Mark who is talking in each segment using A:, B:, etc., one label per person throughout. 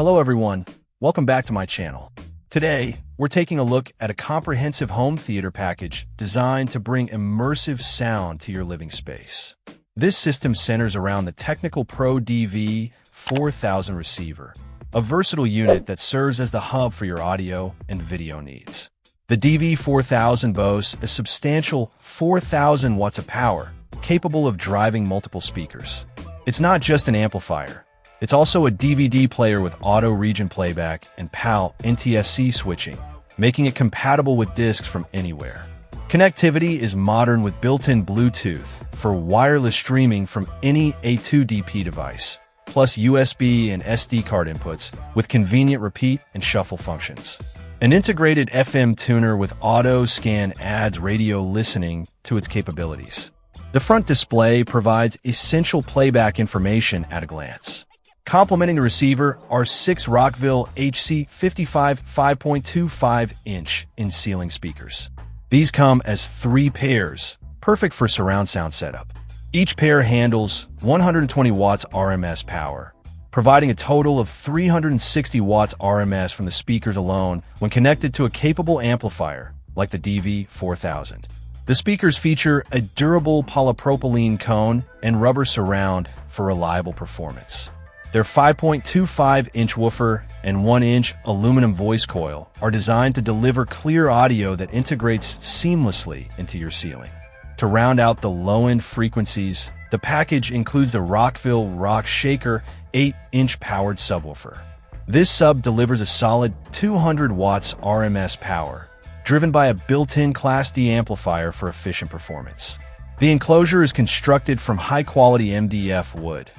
A: Hello everyone, welcome back to my channel. Today, we're taking a look at a comprehensive home theater package designed to bring immersive sound to your living space. This system centers around the Technical Pro DV4000 receiver, a versatile unit that serves as the hub for your audio and video needs. The DV4000 boasts a substantial 4,000 watts of power, capable of driving multiple speakers. It's not just an amplifier. It's also a DVD player with auto region playback and PAL NTSC switching, making it compatible with discs from anywhere. Connectivity is modern with built-in Bluetooth for wireless streaming from any A2DP device, plus USB and SD card inputs with convenient repeat and shuffle functions. An integrated FM tuner with auto scan adds radio listening to its capabilities. The front display provides essential playback information at a glance. Complementing the receiver are 6 Rockville HC55 5.25-inch in-ceiling speakers. These come as 3 pairs, perfect for surround sound setup. Each pair handles 120 watts RMS power, providing a total of 360 watts RMS from the speakers alone when connected to a capable amplifier like the DV4000. The speakers feature a durable polypropylene cone and rubber surround for reliable performance. Their 5.25-inch woofer and 1-inch aluminum voice coil are designed to deliver clear audio that integrates seamlessly into your ceiling. To round out the low-end frequencies, the package includes the Rockville Rock Shaker 8-inch powered subwoofer. This sub delivers a solid 200 watts RMS power, driven by a built-in Class D amplifier for efficient performance. The enclosure is constructed from high-quality MDF wood,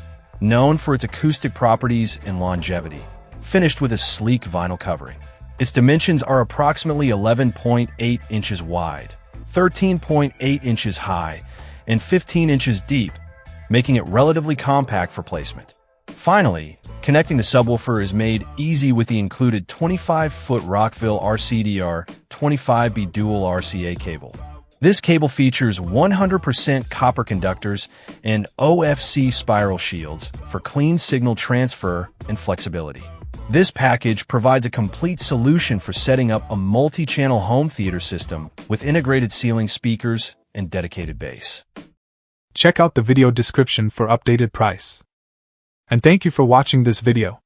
A: known for its acoustic properties and longevity, finished with a sleek vinyl covering. Its dimensions are approximately 11.8 inches wide, 13.8 inches high, and 15 inches deep, making it relatively compact for placement. Finally, connecting the subwoofer is made easy with the included 25-foot Rockville RCDR 25B dual RCA cable. This cable features 100% copper conductors and OFC spiral shields for clean signal transfer and flexibility. This package provides a complete solution for setting up a multi-channel home theater system with integrated ceiling speakers and dedicated bass.
B: Check out the video description for updated price. And thank you for watching this video.